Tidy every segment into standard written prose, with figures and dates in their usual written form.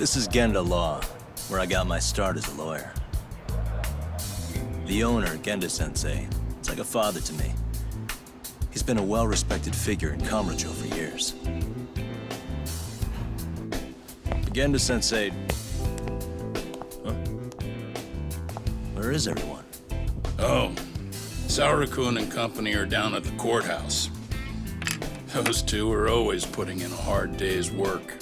This is Genda Law, where I got my start as a lawyer. The owner, Genda-sensei, is like a father to me. He's been a well-respected figure in Kamurocho for years. Genda-sensei... Huh? Where is everyone? Oh, Saru-kun and company are down at the courthouse. Those two are always putting in a hard day's work.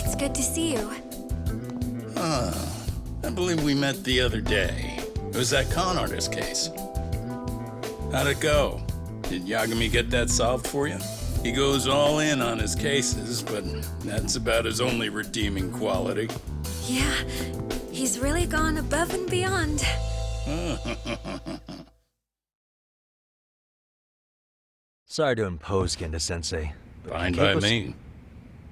It's good to see you. I believe we met the other day. It was that con artist case. How'd it go? Did Yagami get that solved for you? He goes all in on his cases, but that's about his only redeeming quality. Yeah, he's really gone above and beyond. Sorry to impose, Genda-sensei. Fine by me.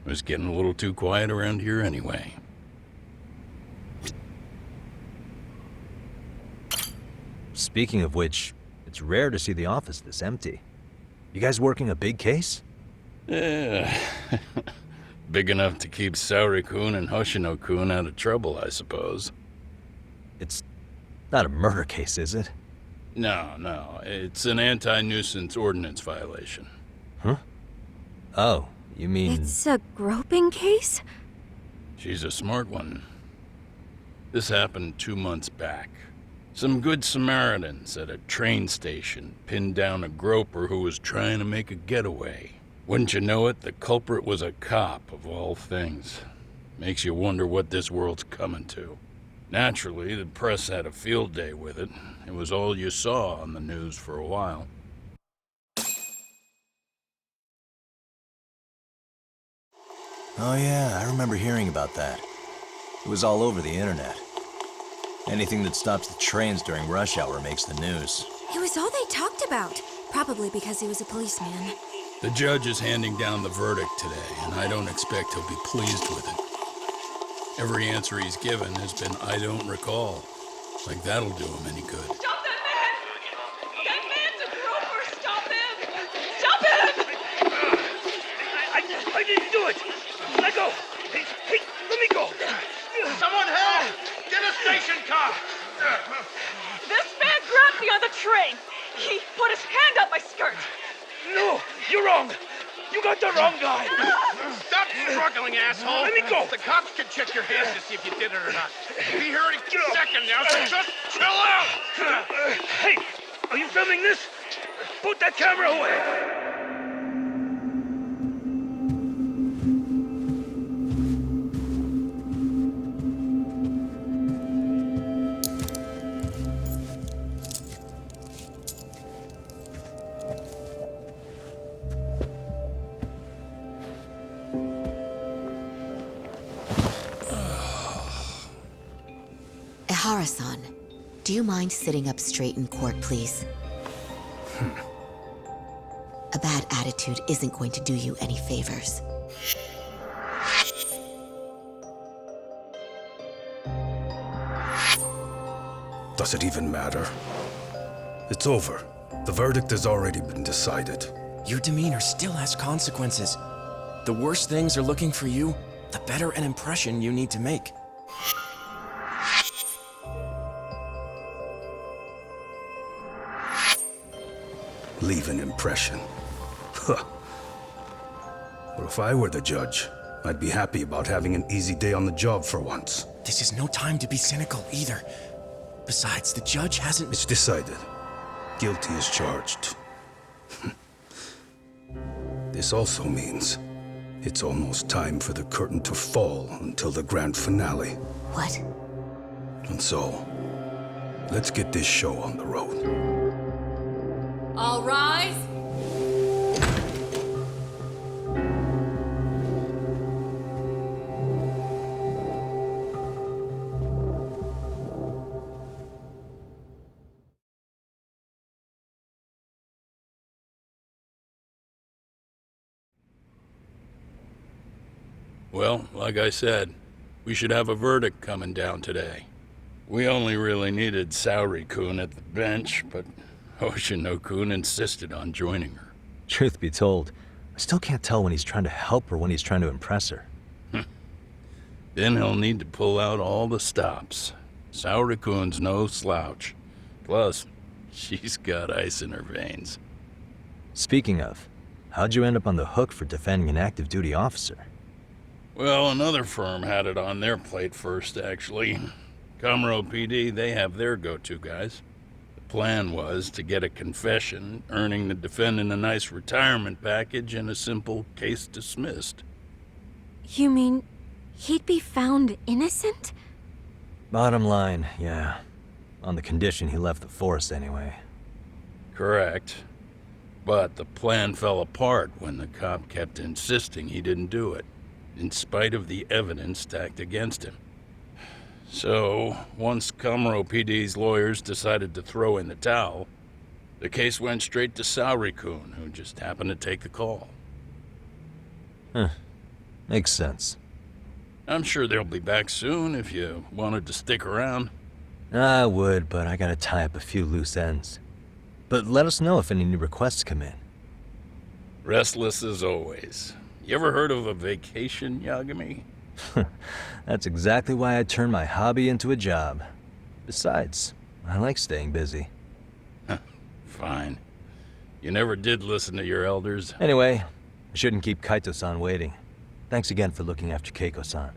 It was getting a little too quiet around here anyway. Speaking of which, it's rare to see the office this empty. You guys working a big case? Yeah. Big enough to keep Saori-kun and Hoshino-kun out of trouble, I suppose. It's not a murder case, is it? No. It's an anti-nuisance ordinance violation. Huh? Oh, you mean... It's a groping case? She's a smart one. This happened 2 months back. Some good Samaritans at a train station pinned down a groper who was trying to make a getaway. Wouldn't you know it, the culprit was a cop, of all things. Makes you wonder what this world's coming to. Naturally, the press had a field day with it. It was all you saw on the news for a while. Oh yeah, I remember hearing about that. It was all over the internet. Anything that stops the trains during rush hour makes the news. It was all they talked about. Probably because he was a policeman. The judge is handing down the verdict today, and I don't expect he'll be pleased with it. Every answer he's given has been, I don't recall. Like that'll do him any good. Stop that man! That man's a groper! Stop him! Stop him! I didn't do it! Let go! Hey, let me go! Someone help! Get a station car! This man grabbed me on the train! He put his hand up my skirt! No, you're wrong! You got the wrong guy! Stop struggling, asshole! Let me go! The cops can check your hands to see if you did it or not. Be here any second now, so just chill out! Hey, are you filming this? Put that camera away! Ihara-san, do you mind sitting up straight in court, please? A bad attitude isn't going to do you any favors. Does it even matter? It's over. The verdict has already been decided. Your demeanor still has consequences. The worse things are looking for you, the better an impression you need to make. Leave an impression. Huh. Well, if I were the judge, I'd be happy about having an easy day on the job for once. This is no time to be cynical either. Besides, the judge hasn't... It's decided. Guilty is charged. This also means it's almost time for the curtain to fall until the grand finale. What? And so, let's get this show on the road. All rise! Well, like I said, we should have a verdict coming down today. We only really needed Saori-kun at the bench, but Hoshino-kun insisted on joining her. Truth be told, I still can't tell when he's trying to help or when he's trying to impress her. Then he'll need to pull out all the stops. Saori-kun's no slouch. Plus, she's got ice in her veins. Speaking of, how'd you end up on the hook for defending an active duty officer? Well, another firm had it on their plate first, actually. Kamuro PD, they have their go-to guys. The plan was to get a confession, earning the defendant a nice retirement package and a simple case dismissed. You mean he'd be found innocent? Bottom line, yeah. On the condition he left the force anyway. Correct. But the plan fell apart when the cop kept insisting he didn't do it, in spite of the evidence stacked against him. So, once Kamuro PD's lawyers decided to throw in the towel, the case went straight to Saori-kun, who just happened to take the call. Makes sense. I'm sure they'll be back soon if you wanted to stick around. I would, but I gotta tie up a few loose ends. But let us know if any new requests come in. Restless as always. You ever heard of a vacation, Yagami? That's exactly why I turned my hobby into a job. Besides, I like staying busy. Fine. You never did listen to your elders. Anyway, I shouldn't keep Kaito-san waiting. Thanks again for looking after Keiko-san.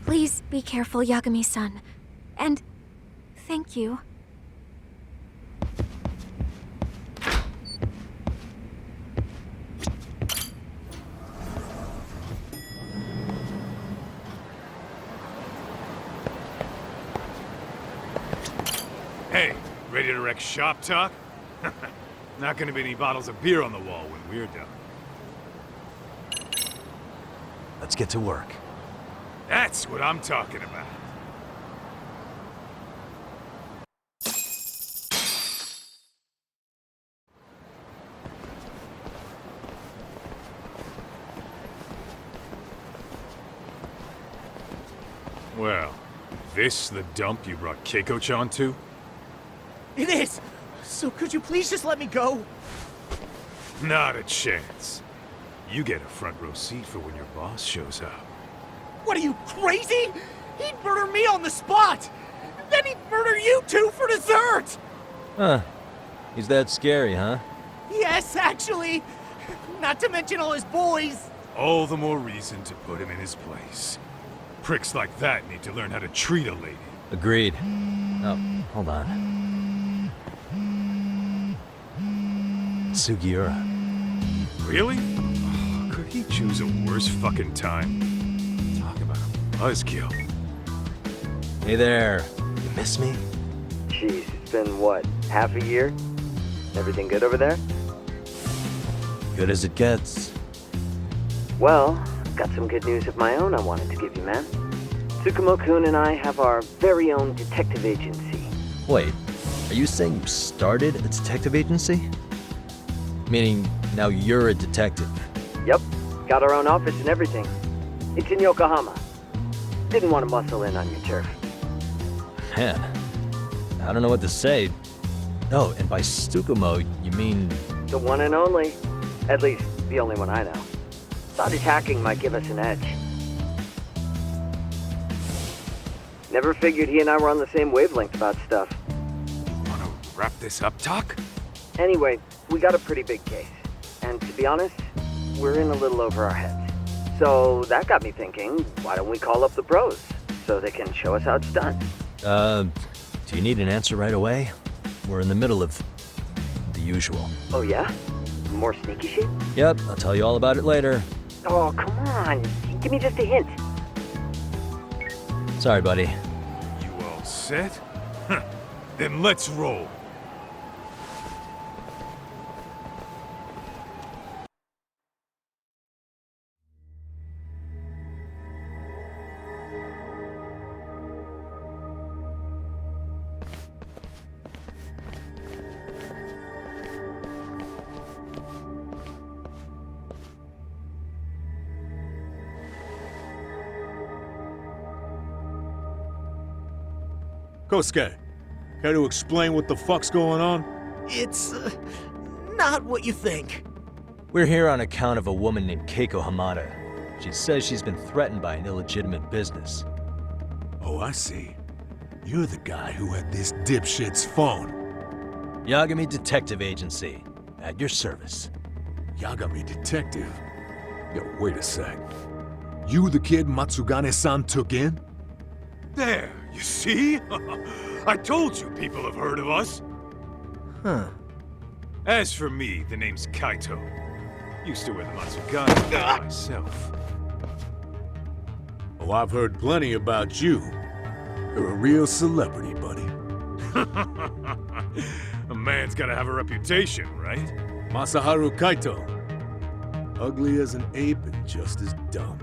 Please be careful, Yagami-san. And thank you. Hey, ready to wreck shop talk? Not gonna be any bottles of beer on the wall when we're done. Let's get to work. That's what I'm talking about. Well, this the dump you brought Keiko-chan to? It is! So could you please just let me go? Not a chance. You get a front row seat for when your boss shows up. What are you, crazy? He'd murder me on the spot! Then he'd murder you two for dessert! Huh. He's that scary, huh? Yes, actually! Not to mention all his boys! All the more reason to put him in his place. Pricks like that need to learn how to treat a lady. Agreed. Oh, hold on. Sugiura. Really? Oh, could he choose a worse fucking time? Talk about a buzzkill. Hey there. You miss me? Jeez, it's been what, half a year? Everything good over there? Good as it gets. Well, I've got some good news of my own I wanted to give you, man. Tsukumo-kun and I have our very own detective agency. Wait, are you saying you started a detective agency? Meaning, now you're a detective? Yep, got our own office and everything. It's in Yokohama. Didn't want to muscle in on your turf. Man, I don't know what to say. Oh, and by Tsukumo, you mean... The one and only. At least, the only one I know. Thought his hacking might give us an edge. Never figured he and I were on the same wavelength about stuff. Wanna wrap this up, Talk? Anyway, we got a pretty big case. And to be honest, we're in a little over our heads. So that got me thinking, why don't we call up the pros so they can show us how it's done? Do you need an answer right away? We're in the middle of the usual. Oh yeah? More sneaky shit? Yep, I'll tell you all about it later. Oh, come on. Give me just a hint. Sorry, buddy. You all set? Huh. Then let's roll. Kosuke, care to explain what the fuck's going on? It's, not what you think. We're here on account of a woman named Keiko Hamada. She says she's been threatened by an illegitimate business. Oh, I see. You're the guy who had this dipshit's phone. Yagami Detective Agency. At your service. Yagami Detective? Yo, wait a sec. You the kid Matsugane-san took in? There, you see? I told you people have heard of us. Huh. As for me, the name's Kaito. Used to wear the Matsugane myself. Oh, I've heard plenty about you. You're a real celebrity, buddy. A man's gotta have a reputation, right? Masaharu Kaito. Ugly as an ape and just as dumb.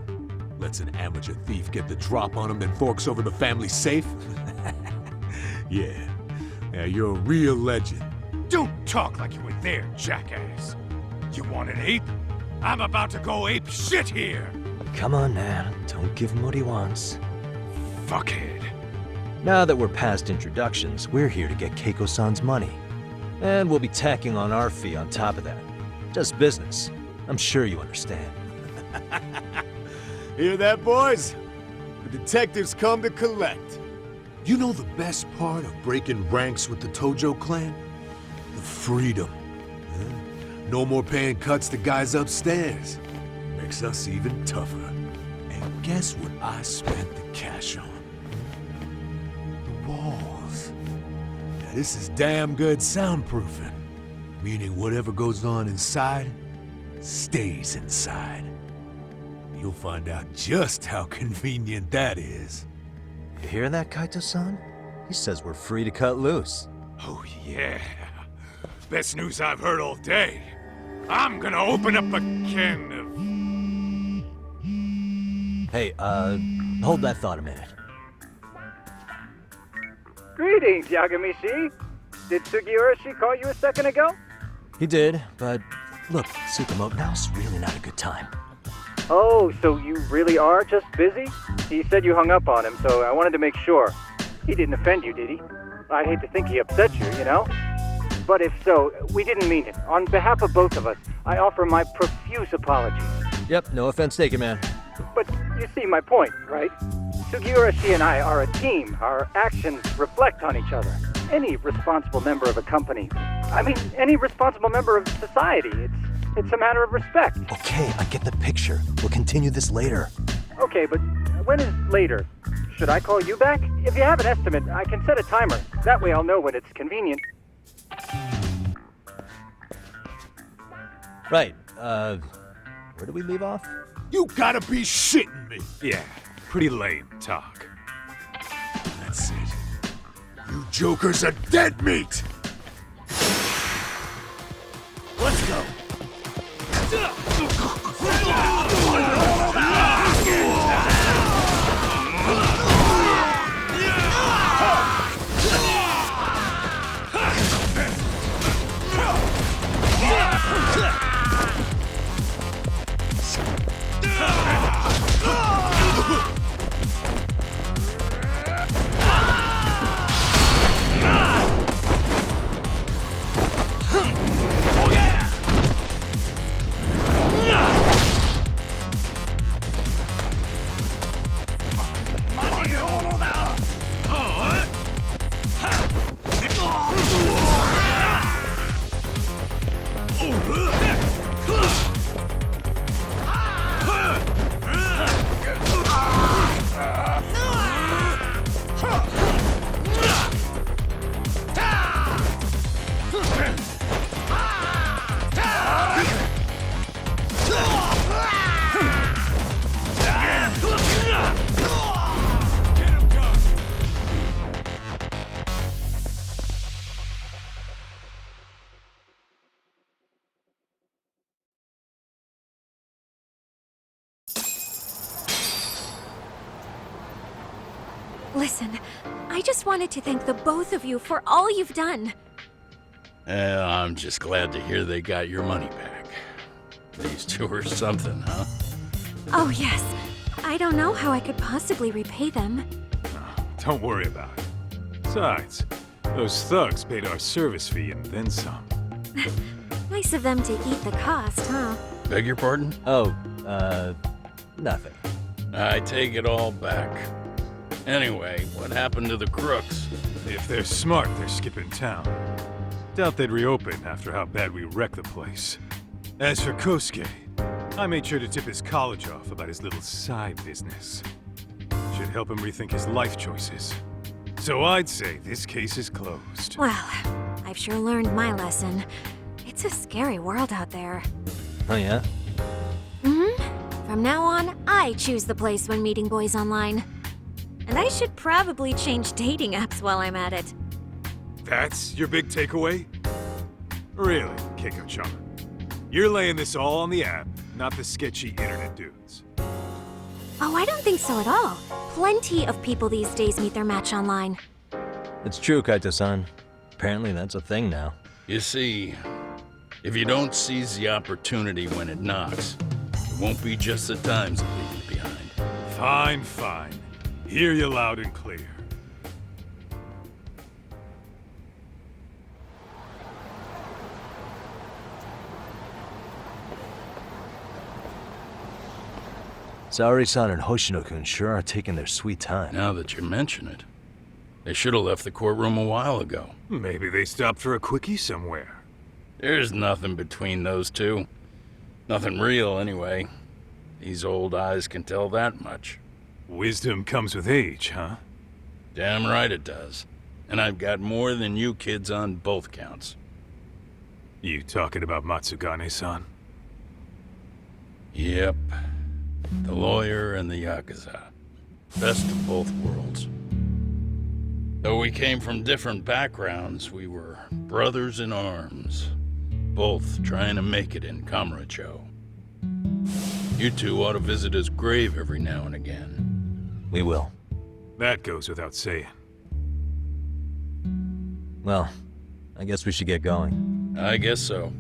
Lets an amateur thief get the drop on him, then forks over the family safe? Yeah, you're a real legend. Don't talk like you were there, jackass. You want an ape? I'm about to go ape shit here! Come on now, don't give him what he wants. Fuckhead. Now that we're past introductions, we're here to get Keiko-san's money. And we'll be tacking on our fee on top of that. Just business. I'm sure you understand. Hear that, boys? The detectives come to collect. You know the best part of breaking ranks with the Tojo clan? The freedom. No more paying cuts to guys upstairs. Makes us even tougher. And guess what I spent the cash on? The walls. Now this is damn good soundproofing. Meaning whatever goes on inside, stays inside. You'll find out just how convenient that is. You hear that, Kaito-san? He says we're free to cut loose. Oh yeah. Best news I've heard all day. I'm gonna open up a can of... Hey, hold that thought a minute. Greetings, Yagami-shi. Did Sugiura-shi call you a second ago? He did, but look, Tsukumo, now's really not a good time. Oh, so you really are just busy? He said you hung up on him, so I wanted to make sure. He didn't offend you, did he? I'd hate to think he upset you, you know? But if so, we didn't mean it. On behalf of both of us, I offer my profuse apologies. Yep, no offense taken, man. But you see my point, right? Sugiura-shi and I are a team. Our actions reflect on each other. Any responsible member of a company, any responsible member of society, it's a matter of respect. Okay, I get the picture. We'll continue this later. Okay, but when is later? Should I call you back? If you have an estimate, I can set a timer. That way I'll know when it's convenient. Right, where do we leave off? You gotta be shitting me! Yeah, pretty lame talk. That's it. You jokers are dead meat! Let's go! Listen, I just wanted to thank the both of you for all you've done. I'm just glad to hear they got your money back. These two are something, huh? Oh, yes. I don't know how I could possibly repay them. Don't worry about it. Besides, those thugs paid our service fee and then some. Nice of them to eat the cost, huh? Beg your pardon? Oh, nothing. I take it all back. Anyway, what happened to the crooks? If they're smart, they're skipping town. Doubt they'd reopen after how bad we wrecked the place. As for Kosuke, I made sure to tip his college off about his little side business. Should help him rethink his life choices. So I'd say this case is closed. Well, I've sure learned my lesson. It's a scary world out there. Oh yeah? Mm-hmm. From now on, I choose the place when meeting boys online. And I should probably change dating apps while I'm at it. That's your big takeaway? Really, Keiko-chan? You're laying this all on the app, not the sketchy internet dudes. Oh, I don't think so at all. Plenty of people these days meet their match online. It's true, Kaito-san. Apparently that's a thing now. You see, if you don't seize the opportunity when it knocks, it won't be just the times that leave you behind. Fine, fine. Hear you loud and clear. Saori-san and Hoshino-kun sure are taking their sweet time. Now that you mention it, they should have left the courtroom a while ago. Maybe they stopped for a quickie somewhere. There's nothing between those two. Nothing real, anyway. These old eyes can tell that much. Wisdom comes with age, huh? Damn right it does. And I've got more than you kids on both counts. You talking about Matsugane-san? Yep. The lawyer and the Yakuza. Best of both worlds. Though we came from different backgrounds, we were brothers in arms. Both trying to make it in Kamurocho. You two ought to visit his grave every now and again. We will. That goes without saying. Well, I guess we should get going. I guess so.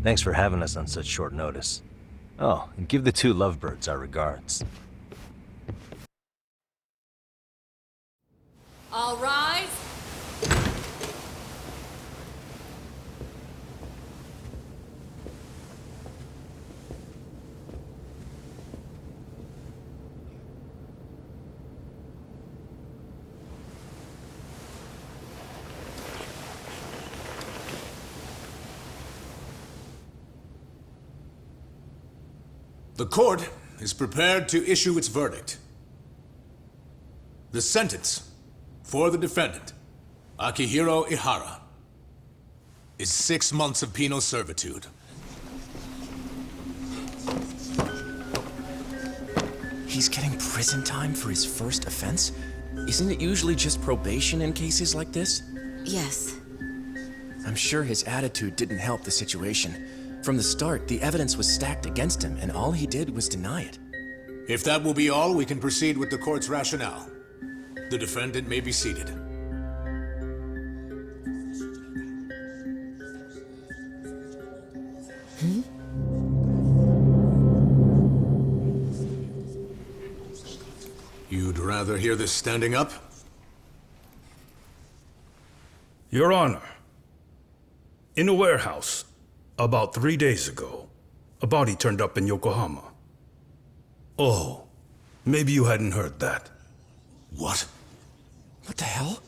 Thanks for having us on such short notice. Oh, and give the two lovebirds our regards. All rise. The court is prepared to issue its verdict. The sentence for the defendant, Akihiro Ihara, is 6 months of penal servitude. He's getting prison time for his first offense? Isn't it usually just probation in cases like this? Yes. I'm sure his attitude didn't help the situation. From the start, the evidence was stacked against him, and all he did was deny it. If that will be all, we can proceed with the court's rationale. The defendant may be seated. You'd rather hear this standing up? Your Honor, in a warehouse, about 3 days ago, a body turned up in Yokohama. Oh, maybe you hadn't heard that. What? What the hell?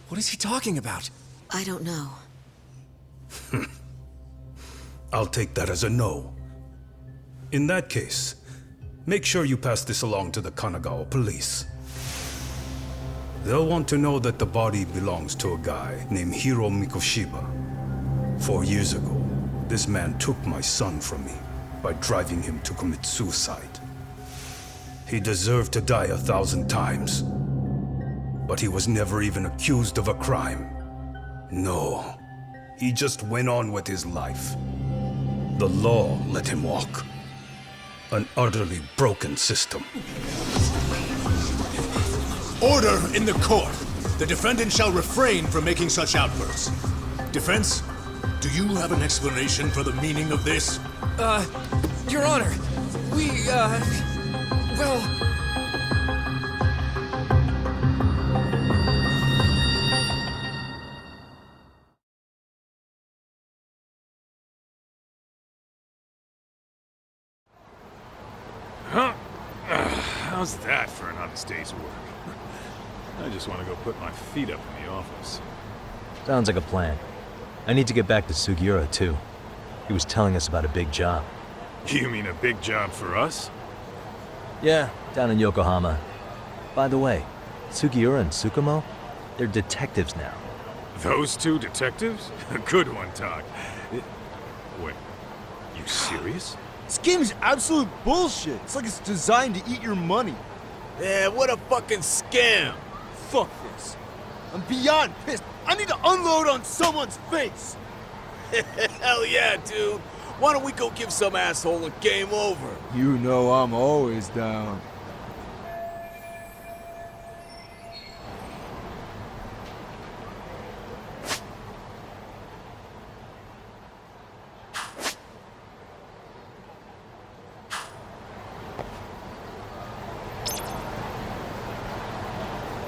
What is he talking about? I don't know. I'll take that as a no. In that case, make sure you pass this along to the Kanagawa police. They'll want to know that the body belongs to a guy named Hiro Mikoshiba. 4 years ago, this man took my son from me by driving him to commit suicide. He deserved to die 1,000 times, but he was never even accused of a crime. No, he just went on with his life. The law let him walk. An utterly broken system. Order in the court! The defendant shall refrain from making such outbursts. Defense? Do you have an explanation for the meaning of this? Your Honor, well... Huh? How's that for an honest day's work? I just want to go put my feet up in the office. Sounds like a plan. I need to get back to Sugiura, too. He was telling us about a big job. You mean a big job for us? Yeah, down in Yokohama. By the way, Sugiura and Tsukumo, they're detectives now. Those two detectives? Good one, Doc. Wait, you serious? This game is absolute bullshit. It's like it's designed to eat your money. Yeah, what a fucking scam! Fuck this. I'm beyond pissed. I need to unload on someone's face. Hell yeah, dude. Why don't we go give some asshole a game over? You know I'm always down.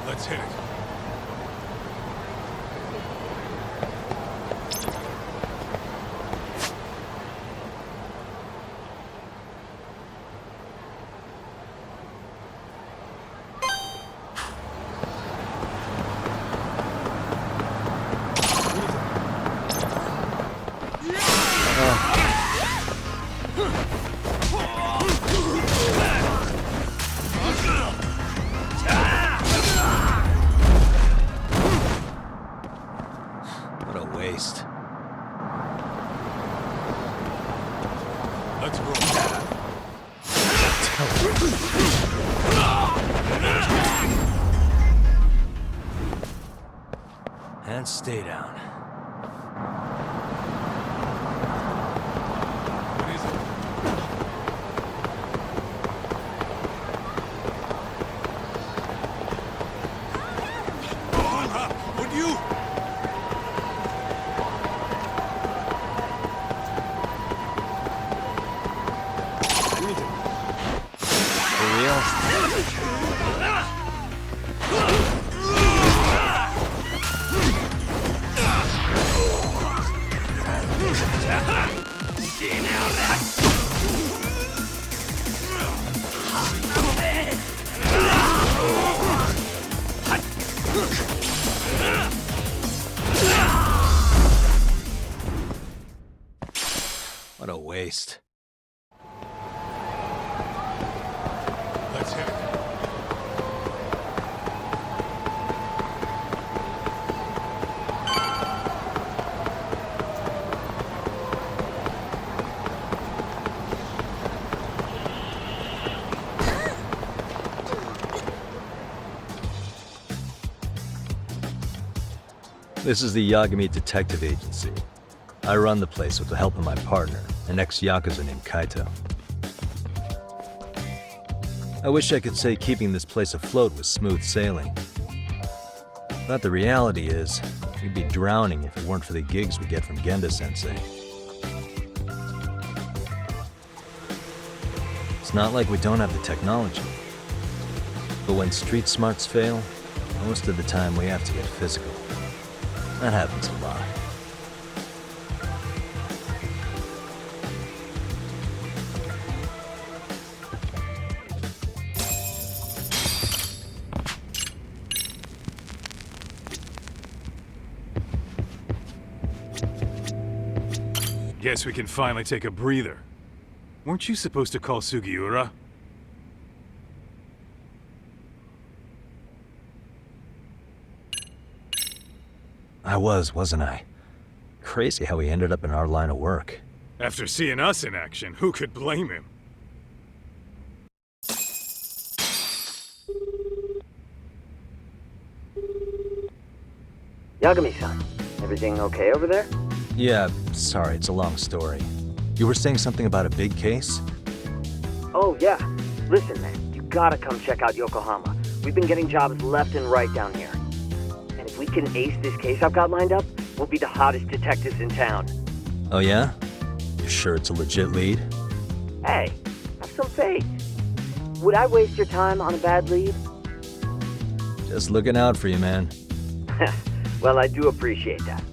Let's hit it. What a waste. Let's roll. And stay down. What is it? Would you? For real? What a waste. Let's hit it. This is the Yagami Detective Agency. I run the place with the help of my partner, an ex-yakuza named Kaito. I wish I could say keeping this place afloat was smooth sailing. But the reality is, we'd be drowning if it weren't for the gigs we get from Genda-sensei. It's not like we don't have the technology. But when street smarts fail, most of the time we have to get physical. That happens a lot. Guess we can finally take a breather. Weren't you supposed to call Sugiura? I wasn't I? Crazy how he ended up in our line of work. After seeing us in action, who could blame him? Yagami-san, everything okay over there? Yeah, sorry, it's a long story. You were saying something about a big case? Oh, yeah. Listen, man, you gotta come check out Yokohama. We've been getting jobs left and right down here. And if we can ace this case I've got lined up, we'll be the hottest detectives in town. Oh yeah? You sure it's a legit lead? Hey, have some faith. Would I waste your time on a bad lead? Just looking out for you, man. Well, I do appreciate that.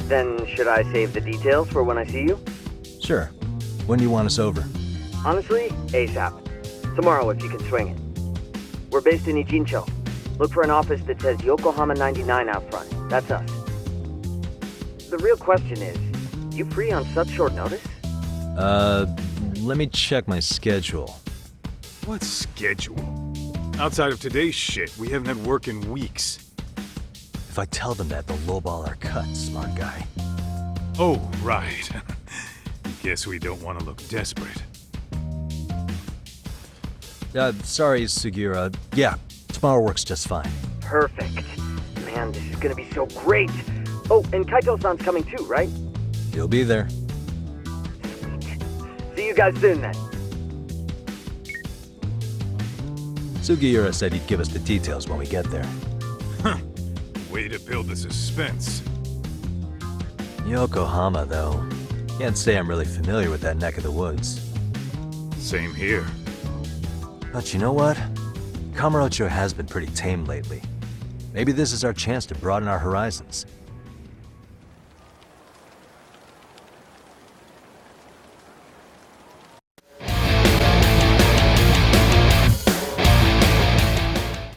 Then should I save the details for when I see you? Sure. When do you want us over? Honestly, ASAP. Tomorrow, if you can swing it. We're based in Ijincho. Look for an office that says Yokohama 99 out front. That's us. The real question is, you free on such short notice? Let me check my schedule. What schedule? Outside of today's shit, we haven't had work in weeks. If I tell them that, they'll lowball our cut, smart guy. Oh, right. Guess we don't want to look desperate. Sorry, Sugiura. Yeah, tomorrow works just fine. Perfect. Man, this is gonna be so great. Oh, and Kaito-san's coming too, right? He'll be there. Sweet. See you guys soon then. Sugiura said he'd give us the details when we get there. Huh. Way to build the suspense. Yokohama, though. Can't say I'm really familiar with that neck of the woods. Same here. But you know what? Kamurocho has been pretty tame lately. Maybe this is our chance to broaden our horizons.